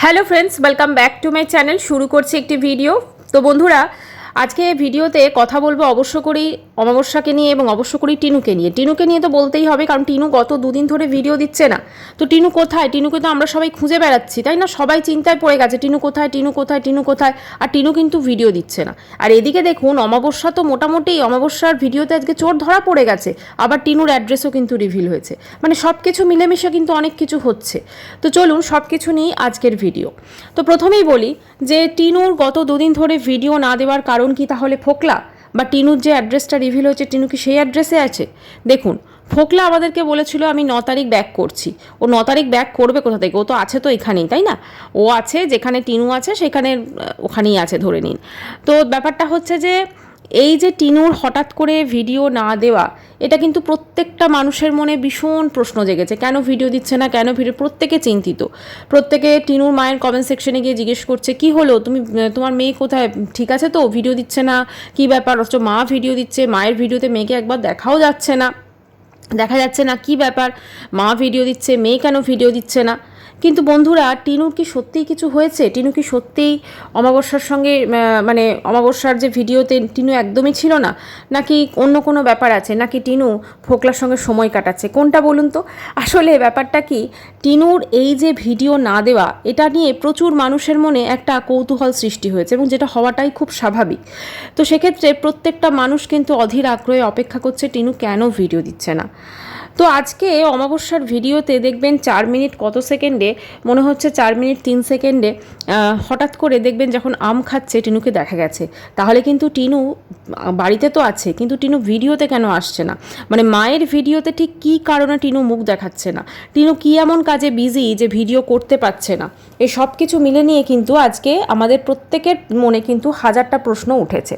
Hello friends, welcome back to my channel. শুরু করছি একটি ভিডিও। তো বন্ধুরা, আজকে ভিডিওতে কথা বলবো অবশ্য করেই অমাবস্যাকে নিয়ে এবং অবশ্য করেই টিনুকে নিয়ে। টিনুকে নিয়ে তো বলতেই হবে, কারণ টিনু গত দুদিন ধরে ভিডিও দিচ্ছে না। তো টিনু কোথায়? টিনুকে তো আমরা সবাই খুঁজে বেড়াচ্ছি, তাই না? সবাই চিন্তায় পড়ে গেছে, টিনু কোথায়, টিনু কোথায়, টিনু কোথায়। আর টিনু কিন্তু ভিডিও দিচ্ছে না। আর এদিকে দেখুন, অমাবস্যা তো মোটামুটি অমাবস্যার ভিডিওতে আজকে চোর ধরা পড়ে গেছে। আবার টিনুর অ্যাড্রেসও কিন্তু রিভিল হয়েছে। মানে সব কিছু মিলেমিশে কিন্তু অনেক কিছু হচ্ছে। তো চলুন সব কিছু নিয়ে আজকের ভিডিও। তো প্রথমেই বলি যে টিনুর গত দুদিন ধরে ভিডিও না দেওয়ার কারণ কি তাহলে ফোকলা? বা টিনুর যে অ্যাড্রেসটা রিভিল হয়েছে, টিনু কি সেই অ্যাড্রেসে আছে? দেখুন, ফোকলা আমাদেরকে বলেছিল আমি 9 তারিখ ব্যাক করছি। ও 9 তারিখ ব্যাক করবে কোথা থেকে? ও তো আছে তো এখানেই, তাই না? ও আছে যেখানে টিনু আছে, সেখানে ওখানেই আছে ধরে নিন। তো ব্যাপারটা হচ্ছে যে এই যে টিনুর হঠাৎ করে ভিডিও না দেওয়া, এটা কিন্তু প্রত্যেকটা মানুষের মনে ভীষণ প্রশ্ন জেগেছে। কেন ভিডিও দিচ্ছে না, কেন ভিডিও? প্রত্যেকে চিন্তিত। প্রত্যেকে টিনুর মায়ের কমেন্ট সেকশনে গিয়ে জিজ্ঞেস করছে কি হলো, তোমার মেয়ে কোথায়, ঠিক আছে তো, ভিডিও দিচ্ছে না, কি ব্যাপার? অথচ মা ভিডিও দিচ্ছে, মায়ের ভিডিওতে মেয়েকে একবার দেখা যাচ্ছে না, কি ব্যাপার? মা ভিডিও দিচ্ছে, মেয়ে কেন ভিডিও দিচ্ছে না? কিন্তু বন্ধুরা, টিনুর কি সত্যিই কিছু হয়েছে? টিনু কি সত্যিই অমাবস্যার সঙ্গে মানে অমাবস্যার যে ভিডিওতে টিনু একদমই ছিল না, নাকি অন্য কোনো ব্যাপার আছে, নাকি টিনু ফোকলার সঙ্গে সময় কাটাচ্ছে? কোনটা বলুন তো? আসলে ব্যাপারটা কি, টিনুর এই যে ভিডিও না দেওয়া, এটা নিয়ে প্রচুর মানুষের মনে একটা কৌতূহল সৃষ্টি হয়েছে, এবং যেটা হওয়াটাই খুব স্বাভাবিক। তো সেক্ষেত্রে প্রত্যেকটা মানুষ কিন্তু অধীর আগ্রহে অপেক্ষা করছে টিনু কেন ভিডিও দিচ্ছে না। তো আজকে অমাবস্যার ভিডিওতে দেখবেন 4 মিনিট কত সেকেন্ডে, মনে হচ্ছে 4 মিনিট 3 সেকেন্ডে হঠাৎ করে দেখবেন যখন আম খাচ্ছে টিনুকে দেখা গেছে। তাহলে কিন্তু টিনু বাড়িতে তো আছে, কিন্তু টিনু ভিডিওতে কেন আসছে না? মানে মায়ের ভিডিওতে ঠিক কী কারণে টিনু মুখ দেখাচ্ছে না? টিনু কী এমন কাজে বিজি যে ভিডিও করতে পারছে না? এই সব কিছু মিলে নিয়ে কিন্তু আজকে আমাদের প্রত্যেকের মনে কিন্তু হাজারটা প্রশ্ন উঠেছে।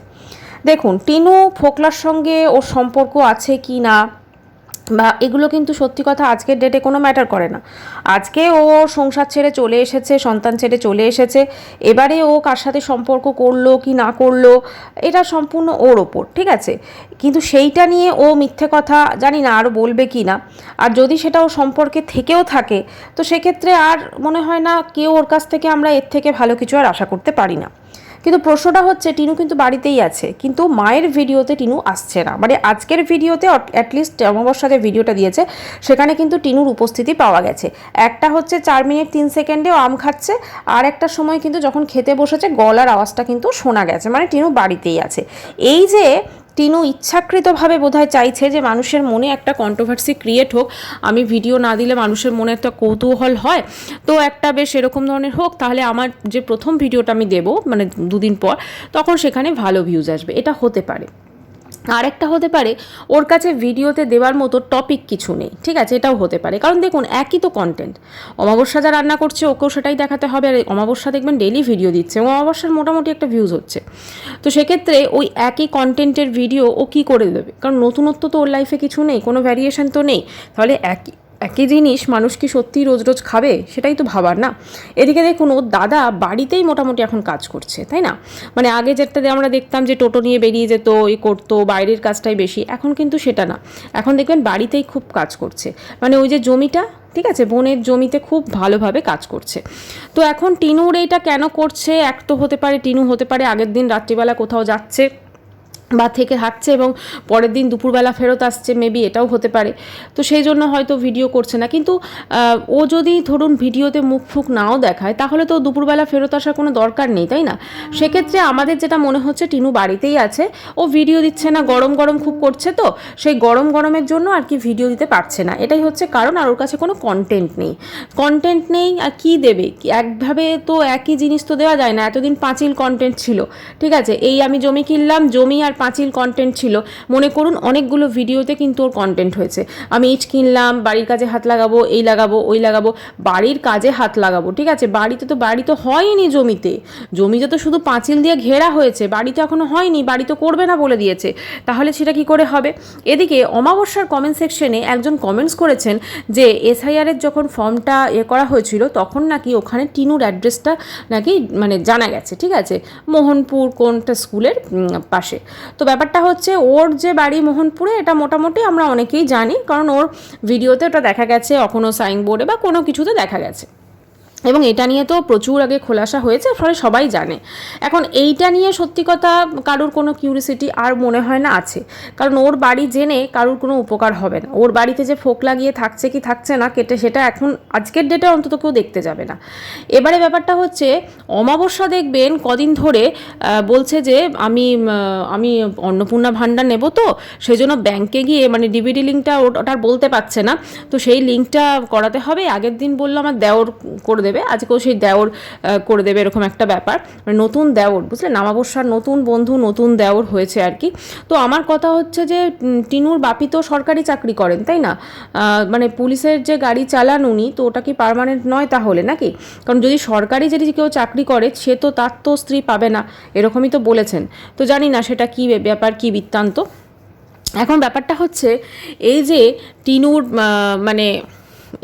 দেখুন, টিনু ফোকলার সঙ্গে ওর সম্পর্ক আছে কি না, বা এগুলো কিন্তু সত্যি কথা আজকের ডেটে কোনো ম্যাটার করে না। আজকে ও সংসার ছেড়ে চলে এসেছে, সন্তান ছেড়ে চলে এসেছে, এবারে ও কার সাথে সম্পর্ক করলো কি না করলো এটা সম্পূর্ণ ওর ওপর, ঠিক আছে? কিন্তু সেইটা নিয়ে ও মিথ্যে কথা জানি না আরও বলবে কি না। আর যদি সেটা ও সম্পর্কে থেকেও থাকে, তো সেক্ষেত্রে আর মনে হয় না কেউ ওর কাছ থেকে আমরা এর থেকে ভালো কিছু আর আশা করতে পারি না। কিন্তু প্রশ্নটা হচ্ছে, টিনু কিন্তু বাড়িতেই আছে, কিন্তু মায়ের ভিডিওতে টিনু আসছে না। মানে আজকের ভিডিওতে অ্যাটলিস্ট অমাবস্যাতে ভিডিওটা দিয়েছে, সেখানে কিন্তু টিনুর উপস্থিতি পাওয়া গেছে। একটা হচ্ছে 4 মিনিট 3 সেকেন্ডে ও আম খাচ্ছে, আর একটা সময় কিন্তু যখন খেতে বসেছে গলার আওয়াজটা কিন্তু শোনা গেছে, মানে টিনু বাড়িতেই আছে। এই যে টিনু ইচ্ছাকৃতভাবে বোধহয় চাইছে যে মানুষের মনে একটা কন্ট্রোভার্সি ক্রিয়েট হোক, আমি ভিডিও না দিলে মানুষের মনে একটা কৌতূহল হয়, তো একটা বেশ এরকম ধরনের হোক, তাহলে আমার যে প্রথম ভিডিওটা আমি দেবো মানে দুদিন পর, তখন সেখানে ভালো ভিউজ আসবে। এটা হতে পারে। আরেকটা হতে পারে, ওর কাছে ভিডিওতে দেওয়ার মতো টপিক কিছু নেই, ঠিক আছে? এটাও হতে পারে, কারণ দেখুন একই তো কন্টেন্ট। অমাবস্যা যা রান্না করছে ওকেও সেটাই দেখাতে হবে, আর অমাবস্যা দেখবেন ডেইলি ভিডিও দিচ্ছে এবং অমাবস্যার মোটামুটি একটা ভিউজ হচ্ছে। তো সেক্ষেত্রে ওই একই কন্টেন্টের ভিডিও ও কী করে দেবে? কারণ নতুনত্ব তো ওর লাইফে কিছু নেই, কোনো ভ্যারিয়েশন তো নেই। তাহলে একই জিনিস মানুষ কি সত্যিই রোজ রোজ খাবে? সেটাই তো ভাবার না। এদিকে দেখুন, ওর দাদা বাড়িতেই মোটামুটি এখন কাজ করছে, তাই না? মানে আগে যেটা আমরা দেখতাম যে টোটো নিয়ে বেরিয়ে যেত, করতো, বাইরের কাজটাই বেশি, এখন কিন্তু সেটা না। এখন দেখবেন বাড়িতেই খুব কাজ করছে। মানে ওই যে জমিটা, ঠিক আছে, বোনের জমিতে খুব ভালোভাবে কাজ করছে। তো এখন টিনুর এইটা কেন করছে? এক তো হতে পারে টিনু হতে পারে আগের দিন রাত্রিবেলা কোথাও যাচ্ছে বা থেকে হাঁটছে এবং পরের দিন দুপুরবেলা ফেরত আসছে, মেবি এটাও হতে পারে। তো সেই জন্য হয়তো ভিডিও করছে না। কিন্তু ও যদি ধরুন ভিডিওতে মুখ ফুক নাও দেখায়, তাহলে তো দুপুরবেলা ফেরত আসার কোনো দরকার নেই, তাই না? সেক্ষেত্রে আমাদের যেটা মনে হচ্ছে, টিনু বাড়িতেই আছে, ও ভিডিও দিচ্ছে না, গরম গরম খুব করছে, তো সেই গরমের জন্য আর কি ভিডিও দিতে পারছে না, এটাই হচ্ছে কারণ। আর ওর কাছে কোনো কন্টেন্ট নেই আর কি দেবে? একভাবে তো একই জিনিস তো দেওয়া যায় না। এতদিন পাঁচিল কন্টেন্ট ছিল, ঠিক আছে, এই আমি জমি কিনলাম, জমি আর পাঁচিল কন্টেন্ট ছিল। মনে করুন অনেকগুলো ভিডিওতে কিন্তু ওর কন্টেন্ট হয়েছে, আমি ইট কিনলাম, বাড়ির কাজে হাত লাগাবো, এই লাগাবো, ওই লাগাবো, বাড়ির কাজে হাত লাগাবো, ঠিক আছে? বাড়ি তো হয়নি, জমিতে তো শুধু পাঁচিল দিয়ে ঘেরা হয়েছে, বাড়ি তো এখনো হয়নি, বাড়ি তো করবে না বলে দিয়েছে, তাহলে সেটা কি করে হবে? এদিকে অমাবস্যার কমেন্ট সেকশনে একজন কমেন্টস করেছেন যে এসআইআরের যখন ফর্মটা করা হয়েছিল, তখন নাকি ওখানে টিনুর অ্যাড্রেসটা নাকি মানে জানা গেছে, ঠিক আছে, মোহনপুর কোনটা স্কুলের পাশে। তো ব্যাপারটা হচ্ছে, ওর যে বাড়ি মোহনপুরে, এটা মোটামুটি আমরা অনেকেই জানি, কারণ ওর ভিডিওতে ওটা দেখা গেছে, কখনো সাইনবোর্ডে বা কোনো কিছুতে দেখা গেছে। এবং এটা নিয়ে তো প্রচুর আগে খোলাসা হয়েছে, ফলে সবাই জানে। এখন এইটা নিয়ে সত্যি কথা কারোর কোনো কিউরিসিটি আর মনে হয় না আছে, কারণ ওর বাড়ি জেনে কারোর কোনো উপকার হবে না। ওর বাড়িতে যে ফোক লাগিয়ে থাকছে কি থাকছে না কেটে, সেটা এখন আজকের ডেটে অন্তত কেউ দেখতে যাবে না। এবারে ব্যাপারটা হচ্ছে, অমাবস্যা দেখবেন কদিন ধরে বলছে যে আমি অন্নপূর্ণা ভাণ্ডার নেব, তো সেই জন্য ব্যাংকে গিয়ে মানে ডিবিডি লিঙ্কটা ওটার বলতে পারছে না, তো সেই লিঙ্কটা করাতে হবে। আগের দিন বললো আমার দেওর করে দেবে, আজকেও সেই দেওর করে দেবে, এরকম একটা ব্যাপার। মানে নতুন দেওর, বুঝলেন, অমাবস্যার নতুন বন্ধু নতুন দেওর হয়েছে আর কি। তো আমার কথা হচ্ছে যে টিনুর বাপি তো সরকারি চাকরি করেন, তাই না? মানে পুলিশের যে গাড়ি চালান উনি, তো ওটা কি পার্মানেন্ট নয় তাহলে নাকি? কারণ যদি সরকারি যদি কেউ চাকরি করে, সে তো তার তো স্ত্রী পাবে না, এরকমই তো বলেছেন। তো জানি না সেটা কী ব্যাপার, কী বৃত্তান্ত। এখন ব্যাপারটা হচ্ছে এই যে টিনুর মানে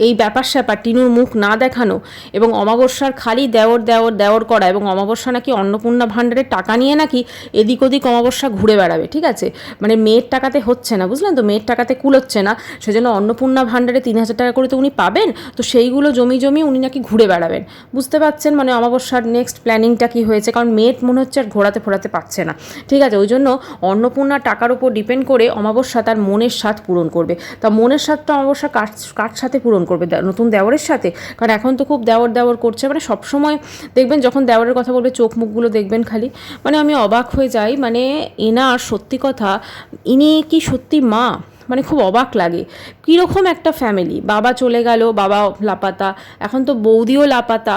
এই ব্যাপার স্যাপার, টিনুর মুখ না দেখানো এবং অমাবস্যার খালি দেওর দেওর দেওর করা, এবং অমাবস্যা নাকি অন্নপূর্ণা ভাণ্ডারের টাকা নিয়ে নাকি এদিক ওদিক অমাবস্যা ঘুরে বেড়াবে, ঠিক আছে? মানে মেয়ের টাকাতে হচ্ছে না, বুঝলেন তো, মেয়ের টাকাতে কুলোচ্ছে না, সেজন্য অন্নপূর্ণা ভাণ্ডারে 3,000 টাকা করে তো উনি পাবেন, তো সেইগুলো জমি জমি উনি নাকি ঘুরে বেড়াবেন। বুঝতে পারছেন মানে অমাবস্যার নেক্সট প্ল্যানিংটা কী হয়েছে? কারণ মেয়ের মনে হচ্ছে আর ঘোরাতে ফোরাতে পারছে না, ঠিক আছে? ওই জন্য অন্নপূর্ণার টাকার উপর ডিপেন্ড করে অমাবস্যা তার মনের স্বাদ পূরণ করবে। তা মনের স্বাদটা অমাবস্যা কার সাথে পূরণ করবে? নতুন দেওরের সাথে। কারণ এখন তো খুব দেওর দেওর করছে, মানে সবসময় দেখবেন যখন দেওরের কথা বলবে চোখ মুখগুলো দেখবেন খালি, মানে আমি অবাক হয়ে যাই। মানে এনার সত্যি কথা, ইনি কি সত্যি মা? মানে খুব অবাক লাগে। কীরকম একটা ফ্যামিলি, বাবা চলে গেল, বাবা লাপাতা, এখন তো বৌদিও লাপাতা,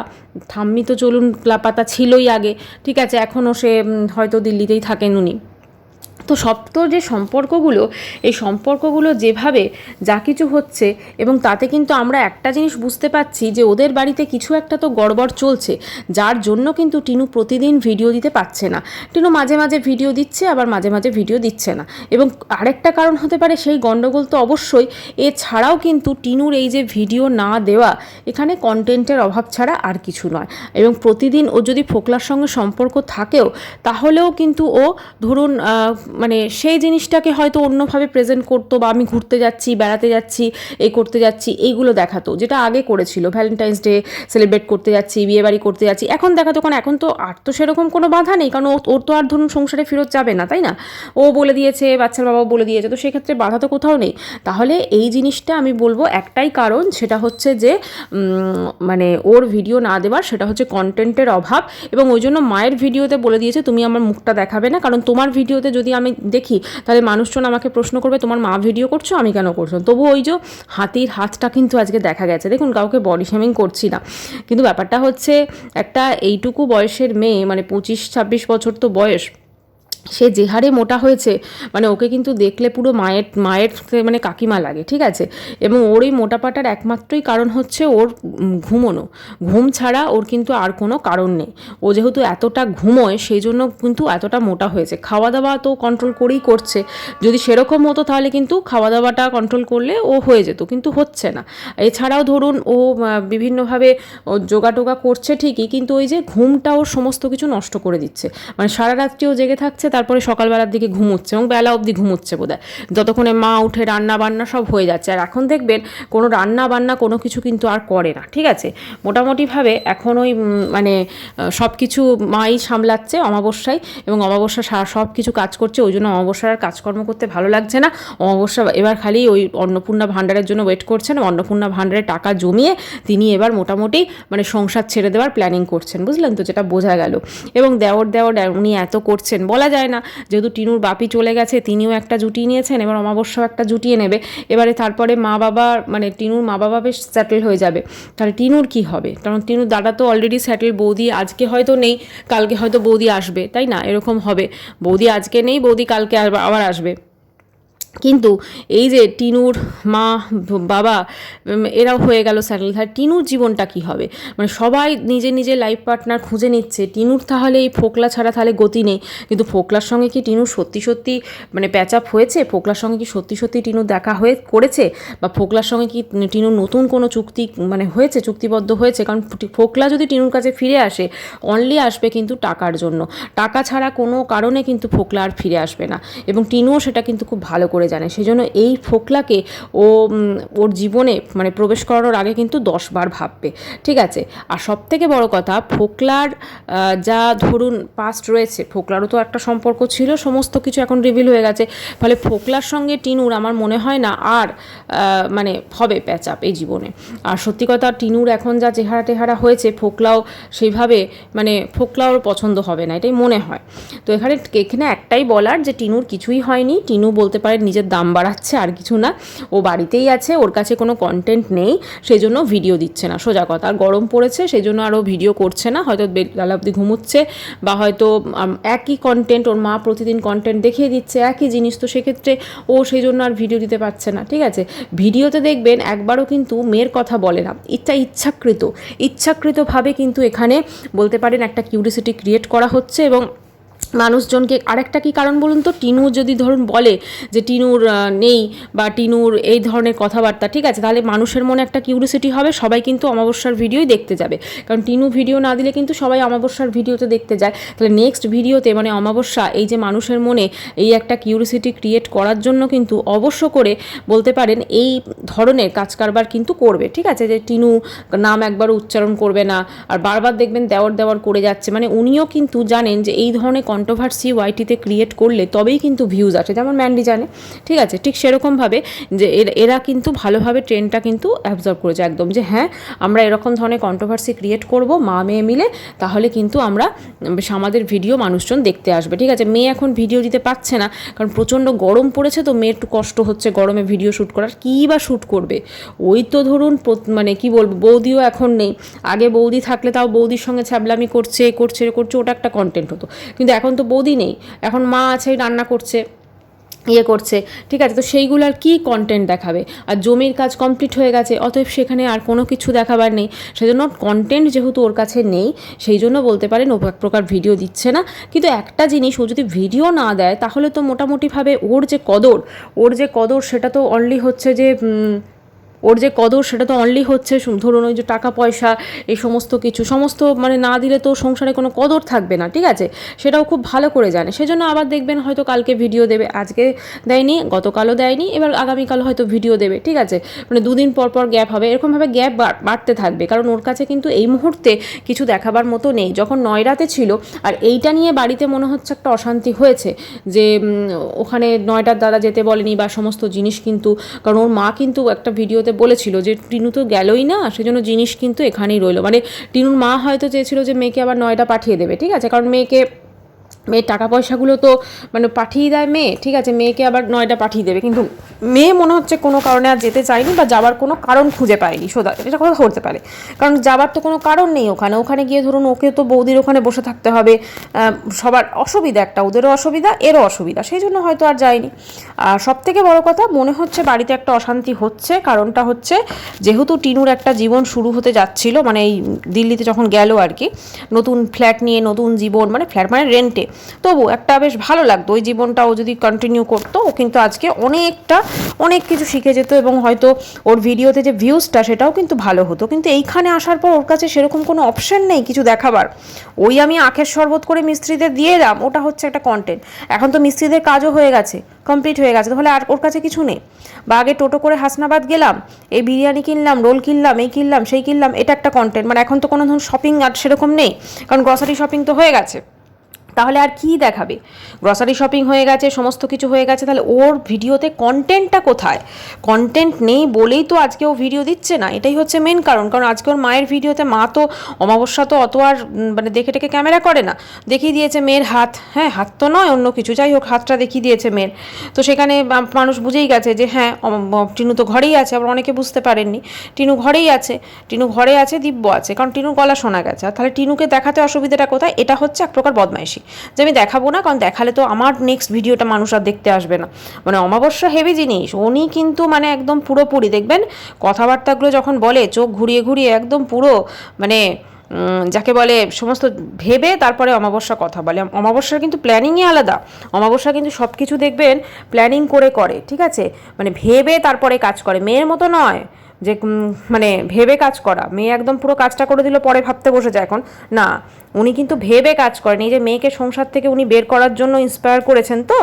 ঠাম্মি তো চলুন লাপাতা ছিলই আগে, ঠিক আছে, এখনও সে হয়তো দিল্লিতেই থাকেন উনি। তো সব তো যে সম্পর্কগুলো, এই সম্পর্কগুলো যেভাবে যা কিছু হচ্ছে, এবং তাতে কিন্তু আমরা একটা জিনিস বুঝতে পারছি যে ওদের বাড়িতে কিছু একটা তো গড়বড় চলছে, যার জন্য কিন্তু টিনু প্রতিদিন ভিডিও দিতে পারছে না। টিনু মাঝে মাঝে ভিডিও দিচ্ছে, আবার মাঝে মাঝে ভিডিও দিচ্ছে না। এবং আরেকটা কারণ হতে পারে সেই গণ্ডগোল তো অবশ্যই। এছাড়াও কিন্তু টিনুর এই যে ভিডিও না দেওয়া, এখানে কন্টেন্টের অভাব ছাড়া আর কিছু নয়। এবং প্রতিদিন ও যদি ফোকলার সঙ্গে সম্পর্ক থাকেও, তাহলেও কিন্তু ও ধরুন মানে সেই জিনিসটাকে হয়তো অন্যভাবে প্রেজেন্ট করতো, বা আমি ঘুরতে যাচ্ছি, বেড়াতে যাচ্ছি, এই করতে যাচ্ছি, এইগুলো দেখাতো, যেটা আগে করেছিল। ভ্যালেন্টাইন্স ডে সেলিব্রেট করতে যাচ্ছি, বিয়েবাড়ি করতে যাচ্ছি, এখন দেখাতো। কারণ এখন তো আর তো সেরকম কোনো বাধা নেই, কারণ ওর তো আর ধরুন সংসারে ফেরত যাবে না, তাই না? ও বলে দিয়েছে, বাচ্চার বাবাও বলে দিয়েছে, তো সেক্ষেত্রে বাধা তো কোথাও নেই। তাহলে এই জিনিসটা আমি বলবো একটাই কারণ, সেটা হচ্ছে যে মানে ওর ভিডিও না দেওয়ার, সেটা হচ্ছে কন্টেন্টের অভাব। এবং ওই জন্য মায়ের ভিডিওতে বলে দিয়েছে তুমি আমার মুখটা দেখাবে না, কারণ তোমার ভিডিওতে যদি আমি দেখি তাহলে মানুষজন আমাকে প্রশ্ন করবে তোমার মা ভিডিও করছো, আমি কেন করছো। তবু ওই যে হাতির হাতটা কিন্তু আজকে দেখা গেছে। দেখুন, কাউকে বডি শেমিং করছি না, কিন্তু ব্যাপারটা হচ্ছে একটা এইটুকু বয়সের মেয়ে, মানে 25-26 বছর তো বয়স, সে যে হারে মোটা হয়েছে, মানে ওকে কিন্তু দেখলে পুরো মায়ের মানে কাকিমা লাগে, ঠিক আছে? এবং ওর এই মোটাপাটার একমাত্রই কারণ হচ্ছে ওর ঘুমোনো। ঘুম ছাড়া ওর কিন্তু আর কোনো কারণ নেই। ও যেহেতু এতটা ঘুমোয়, সেই জন্য কিন্তু এতটা মোটা হয়েছে। খাওয়া দাওয়া তো কন্ট্রোল করেই করছে, যদি সেরকম হতো তাহলে কিন্তু খাওয়া দাওয়াটা কন্ট্রোল করলে ও হয়ে যেত, কিন্তু হচ্ছে না। এছাড়াও ধরুন ও বিভিন্নভাবে ও যোগা টোগা করছে ঠিকই, কিন্তু ওই যে ঘুমটা ওর সমস্ত কিছু নষ্ট করে দিচ্ছে। মানে সারা রাত্রি ও জেগে থাকছে, তারপরে সকালবেলার দিকে ঘুমোচ্ছে, এবং বেলা অবধি ঘুমোচ্ছে বোধহয়, যতক্ষণে মা উঠে রান্না বান্না সব হয়ে যাচ্ছে। আর এখন দেখবেন কোনো রান্না বান্না কোনো কিছু কিন্তু আর করে না, ঠিক আছে? মোটামুটিভাবে এখন ওই মানে সব কিছু মাই সামলাচ্ছে অমাবস্যায়, এবং অমাবস্যা সব কিছু কাজ করছে। ওই জন্য অমাবস্যার আর কাজকর্ম করতে ভালো লাগছে না। অমাবস্যা এবার খালি ওই অন্নপূর্ণা ভাণ্ডারের জন্য ওয়েট করছেন। অন্নপূর্ণা ভাণ্ডারের টাকা জমিয়ে তিনি এবার মোটামুটি মানে সংসার ছেড়ে দেওয়ার প্ল্যানিং করছেন, বুঝলেন তো, যেটা বোঝা গেল। এবং দেওর উনি এত করছেন, বলা যায় না, যেহেতু টিনুর বাপি চলে গেছে, তিনিও একটা জুটিয়ে নিয়েছেন, এবার অমাবস্যাও একটা জুটিয়ে নেবে। এবারে তারপরে মা বাবা, মানে টিনুর মা বাবা বেশ সেটেল হয়ে যাবে। তাহলে টিনুর কি হবে? কারণ টিনুর দাদা তো অলরেডি সেটেল, বৌদি আজকে হয়তো নেই, কালকে হয়তো বৌদি আসবে, তাই না? এরকম হবে, বৌদি আজকে নেই, বৌদি কালকে আবার আসবে। কিন্তু এই যে টিনুর মা বাবা এরাও হয়ে গেল স্যাটেল, তাহলে টিনুর জীবনটা কী হবে? মানে সবাই নিজের নিজের লাইফ পার্টনার খুঁজে নিচ্ছে, টিনুর তাহলে এই ফোকলা ছাড়া তাহলে গতি নেই। কিন্তু ফোকলার সঙ্গে কি টিনুর সত্যি সত্যি মানে প্যাচ আপ হয়েছে? ফোকলার সঙ্গে কি সত্যি সত্যি টিনুর দেখা করেছে? বা ফোকলার সঙ্গে কি টিনুর নতুন কোনো চুক্তি মানে হয়েছে, চুক্তিবদ্ধ হয়েছে? কারণ ফোকলা যদি টিনুর কাছে ফিরে আসে, অনলি আসবে কিন্তু টাকার জন্য। টাকা ছাড়া কোনো কারণে কিন্তু ফোকলা আর ফিরে আসবে না, এবং টিনুও সেটা কিন্তু খুব ভালো করে করে জানে। সেই জন্য এই ফোকলাকে ও ওর জীবনে মানে প্রবেশ করানোর আগে কিন্তু 10 বার ভাববে, ঠিক আছে। আর সবথেকে বড় কথা, ফোকলার যা ধরুন পাস্ট রয়েছে, ফোকলারও তো একটা সম্পর্ক ছিল, সমস্ত কিছু এখন রিভিল হয়ে গেছে। ফলে ফোকলার সঙ্গে টিনুর আমার মনে হয় না আর মানে হবে প্যাচ আপ এই জীবনে। আর সত্যি কথা, টিনুর এখন যা চেহারা টেহারা হয়েছে, ফোকলাও সেইভাবে মানে ফোকলাওর পছন্দ হবে না, এটাই মনে হয়। তো এখানে একটাই বলার যে টিনুর কিছুই হয়নি, টিনু বলতে পারে নিজের দাম বাড়াচ্ছে, আর কিছু না। ও বাড়িতেই আছে, ওর কাছে কোনো কন্টেন্ট নেই, সেই জন্য ভিডিও দিচ্ছে না, সোজা কথা। আর গরম পড়েছে সেই জন্য আরও ভিডিও করছে না, হয়তো বেলা অবধি ঘুমোচ্ছে, বা হয়তো একই কন্টেন্ট ওর মা প্রতিদিন কন্টেন্ট দেখিয়ে দিচ্ছে একই জিনিস, তো সেক্ষেত্রে ও সেই জন্য আর ভিডিও দিতে পারছে না, ঠিক আছে। ভিডিওতে দেখবেন একবারও কিন্তু মেয়ের কথা বলে না, ইচ্ছাকৃতভাবে কিন্তু এখানে বলতে পারেন একটা কিউরিসিটি ক্রিয়েট করা হচ্ছে। এবং মানুষজনকে আরেকটা কি কারণ বলুন তো, টিনু যদি ধরুন বলে যে টিনুর নেই বা টিনুর এই ধরনের কথাবার্তা, ঠিক আছে, তাহলে মানুষের মনে একটা কিউরিসিটি হবে, সবাই কিন্তু অমাবস্যার ভিডিওই দেখতে যাবে। কারণ টিনু ভিডিও না দিলে কিন্তু সবাই অমাবস্যার ভিডিওতে দেখতে যায়। তাহলে নেক্সট ভিডিওতে মানে অমাবস্যা এই যে মানুষের মনে এই একটা কিউরিসিটি ক্রিয়েট করার জন্য কিন্তু অবশ্য করে বলতে পারেন এই ধরনের কাজকারবার কিন্তু করবে, ঠিক আছে। যে টিনু নাম একবার উচ্চারণ করবে না, আর বারবার দেখবেন দেওয়ার করে যাচ্ছে, মানে উনিও কিন্তু জানেন যে এই ধরনের কন্ট্রোভার্সি ওয়াইটিতে ক্রিয়েট করলে তবেই কিন্তু ভিউজ আসে, যেমন ম্যান্ডি জানে, ঠিক আছে। ঠিক সেরকমভাবে যে এরা কিন্তু ভালোভাবে ট্রেন্ডটা কিন্তু অ্যাবজর্ব করেছে একদম, যে হ্যাঁ আমরা এরকম ধরনের কন্ট্রোভার্সি ক্রিয়েট করব মা মেয়ে মিলে, তাহলে কিন্তু আমরা আমাদের ভিডিও মানুষজন দেখতে আসবে, ঠিক আছে। মেয়ে এখন ভিডিও দিতে পারছে না, কারণ প্রচণ্ড গরম পড়েছে, তো মেয়ের একটু কষ্ট হচ্ছে গরমে ভিডিও শ্যুট করার। কী বা শ্যুট করবে, ওই তো ধরুন মানে কি বলবো, বৌদিও এখন নেই। আগে বৌদি থাকলে তাও বৌদির সঙ্গে ছ্যাবলামি করছে, ওটা একটা কন্টেন্ট হতো, কিন্তু এখন তো বৌদি নেই, এখন মা আছে, রান্না করছে, করছে, ঠিক আছে। তো সেইগুলোর কি কন্টেন্ট দেখাবে? আর জমির কাজ কমপ্লিট হয়ে গেছে, অতএব সেখানে আর কোনো কিছু দেখাবার নেই। সেজন্য কন্টেন্ট যেহেতু ওর কাছে নেই, সেই জন্য বলতে পারেন ও এক প্রকার ভিডিও দিচ্ছে না। কিন্তু একটা জিনিস, ও যদি ভিডিও না দেয় তাহলে তো মোটামুটিভাবে ওর যে কদর সেটা তো অনলি হচ্ছে যে অনলি হচ্ছে ধরুন ওই যে টাকা পয়সা, এই সমস্ত কিছু মানে না দিলে তো সংসারে কোনো কদর থাকবে না, ঠিক আছে। সেটাও খুব ভালো করে জানে। সেজন্য আবার দেখবেন হয়তো কালকে ভিডিও দেবে, আজকে দেয়নি, গতকালও দেয়নি, এবার আগামীকাল হয়তো ভিডিও দেবে, ঠিক আছে। মানে দুদিন পর গ্যাপ হবে, এরকমভাবে গ্যাপ বাড়তে থাকবে, কারণ ওর কাছে কিন্তু এই মুহূর্তে কিছু দেখাবার মতো নেই। যখন নয়ডাতে ছিল, আর এইটা নিয়ে বাড়িতে মনে হচ্ছে একটা অশান্তি হয়েছে, যে ওখানে নয়ডার দাদা যেতে বলেনি বা সমস্ত জিনিস, কিন্তু কারণ ওর মা কিন্তু একটা ভিডিওতে বলেছিল যে টিনু তো গেলই না, সেজন্য জিনিস কিন্তু এখানেই রইলো। মানে টিনুর মা হয়তো চেয়েছিল যে মেয়েকে আবার নয়ডা পাঠিয়ে দেবে, ঠিক আছে, কারণ মেয়ের টাকা পয়সাগুলো তো মানে পাঠিয়ে দেয় মেয়ে, ঠিক আছে, মেয়েকে আবার নয়ডা পাঠিয়ে দেবে। কিন্তু মেয়ে মনে হচ্ছে কোনো কারণে আর যেতে চায়নি, বা যাবার কোনো কারণ খুঁজে পায়নি। এটা কথা হতে পারে, কারণ যাবার তো কোনো কারণ নেই ওখানে গিয়ে ধরুন ওকে তো বৌদির ওখানে বসে থাকতে হবে, সবার অসুবিধা, একটা ওদেরও অসুবিধা, এরও অসুবিধা, সেই জন্য হয়তো আর যায়নি। আর সবথেকে বড় কথা, মনে হচ্ছে বাড়িতে একটা অশান্তি হচ্ছে। কারণটা হচ্ছে যেহেতু টিনুর একটা জীবন শুরু হতে যাচ্ছিল, মানে এই দিল্লিতে যখন গেল আর কি, নতুন ফ্ল্যাট নিয়ে নতুন জীবন, মানে ফ্ল্যাট মানে রেন্টে, তবু একটা বেশ ভালো লাগতো ওই জীবনটা। ও যদি কন্টিনিউ করতো, ও কিন্তু আজকে অনেক কিছু শিখে যেত, এবং হয়তো ওর ভিডিওতে যে ভিউজটা সেটাও কিন্তু ভালো হতো। কিন্তু এইখানে আসার পর ওর কাছে সেরকম কোনো অপশন নেই কিছু দেখাবার। ওই আমি আখের শরবত করে মিস্ত্রিদের দিয়ে এলাম, ওটা হচ্ছে একটা কন্টেন্ট। এখন তো মিস্ত্রিদের কাজও হয়ে গেছে, কমপ্লিট হয়ে গেছে, তাহলে আর ওর কাছে কিছু নেই। বা আগে টোটো করে হাসনাবাদ গেলাম, এই বিরিয়ানি কিনলাম, রোল কিনলাম, এই কিনলাম সেই কিনলাম, এটা একটা কন্টেন্ট। মানে এখন তো কোনো ধরুন শপিং আর সেরকম নেই, কারণ গ্রসারি শপিং তো হয়ে গেছে। তাহলে আর কি দেখাবে? গ্রসারি শপিং হয়ে গেছে, সমস্ত কিছু হয়ে গেছে, তাহলে ওর ভিডিওতে কন্টেন্টটা কোথায়? কন্টেন্ট নেই বলেই তো আজকে ও ভিডিও দিচ্ছে না, এটাই হচ্ছে মেন কারণ। কারণ আজকে ওর মায়ের ভিডিওতে, মা তো অমাবস্যা তো অত আর মানে দেখে টেকে ক্যামেরা করে না, দেখিয়ে দিয়েছে মেয়ের হাত, হ্যাঁ হাত তো নয় অন্য কিছু, যাই হোক হাতটা দেখিয়ে দিয়েছে মেয়ের। তো সেখানে মানুষ বুঝেই গেছে যে হ্যাঁ টিনু তো ঘরেই আছে। আবার অনেকে বুঝতে পারেননি টিনু ঘরেই আছে, টিনু ঘরে আছে, দিব্য আছে, কারণ টিনুর গলা শোনা গেছে। আর তাহলে টিনুকে দেখাতে অসুবিধাটা কোথায়? এটা হচ্ছে এক প্রকার বদমাইশি, যে আমি দেখাবো না, কারণ দেখালে তো আমার নেক্সট ভিডিওটা মানুষ আর দেখতে আসবে না। মানে অমাবস্যা হেভি জিনিস, উনি কিন্তু মানে একদম পুরোপুরি দেখবেন কথাবার্তাগুলো যখন বলে, চোখ ঘুরিয়ে ঘুরিয়ে একদম পুরো মানে যাকে বলে সমস্ত ভেবে তারপরে অমাবস্যা কথা বলে। অমাবস্যার কিন্তু প্ল্যানিংই আলাদা। অমাবস্যা কিন্তু সব কিছু দেখবেন প্ল্যানিং করে, ঠিক আছে, মানে ভেবে তারপরে কাজ করে, মেয়ের মতো নয়। যে মানে ভেবে কাজ করা, মেয়ে একদম পুরো কাজটা করে দিল পরে ভাবতে বসে যায় এখন, না উনি কিন্তু ভেবে কাজ করেন। এই যে মেয়েকে সংসার থেকে উনি বের করার জন্য ইন্সপায়ার করেছেন, তো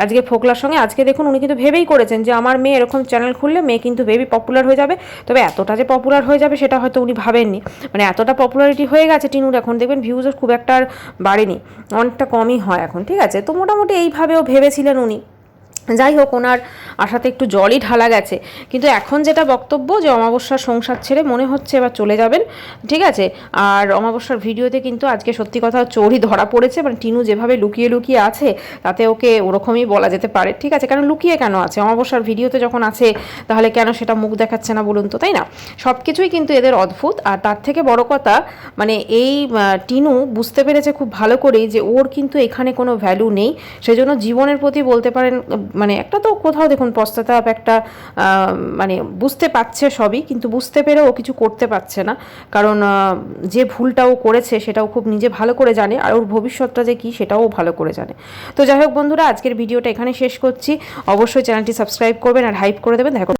আজকে ফোকলার সঙ্গে আজকে দেখুন উনি কিন্তু ভেবেই করেছেন যে আমার মেয়ে এরকম চ্যানেল খুললে মেয়ে কিন্তু ভেবেই পপুলার হয়ে যাবে। তবে এতটা যে পপুলার হয়ে যাবে সেটা হয়তো উনি ভাবেননি, মানে এতটা পপুলারিটি হয়ে গেছে টিনুর এখন, দেখবেন ভিউজও খুব একটা আর বাড়েনি, অনেকটা কমই হয় এখন, ঠিক আছে। তো মোটামুটি এইভাবেও ভেবেছিলেন উনি। যাই হোক, ওনার আশাতে একটু জলই ঢালা গেছে, কিন্তু এখন যেটা বক্তব্য যে অমাবস্যার সংসার ছেড়ে মনে হচ্ছে এবার চলে যাবেন, ঠিক আছে। আর অমাবস্যার ভিডিওতে কিন্তু আজকে সত্যি কথা চোরই ধরা পড়েছে, মানে টিনু যেভাবে লুকিয়ে লুকিয়ে আছে তাতে ওকে ওরকমই বলা যেতে পারে, ঠিক আছে। কারণ লুকিয়ে কেন আছে, অমাবস্যার ভিডিওতে যখন আছে তাহলে কেন সেটা মুখ দেখাচ্ছে না বলুন তো, তাই না। সব কিছুই কিন্তু এদের অদ্ভুত। আর তার থেকে বড় কথা, মানে এই টিনু বুঝতে পেরেছে খুব ভালো করেই যে ওর কিন্তু এখানে কোনো ভ্যালু নেই, সেজন্য জীবনের প্রতি বলতে পারেন মানে একটা তো কোথাও দেখুন পশ্চাতাপ একটা মানে বুঝতে পারছে সবই, কিন্তু বুঝতে পেরেও ও কিছু করতে পারছে না, কারণ যে ভুলটা ও করেছে সেটাও খুব নিজে ভালো করে জানে, আর ওর ভবিষ্যৎটা যে কী সেটাও ভালো করে জানে। তো যাই হোক বন্ধুরা, আজকের ভিডিওটা এখানে শেষ করছি। অবশ্যই চ্যানেলটি সাবস্ক্রাইব করবেন আর হাইপ করে দেবেন। দেখো।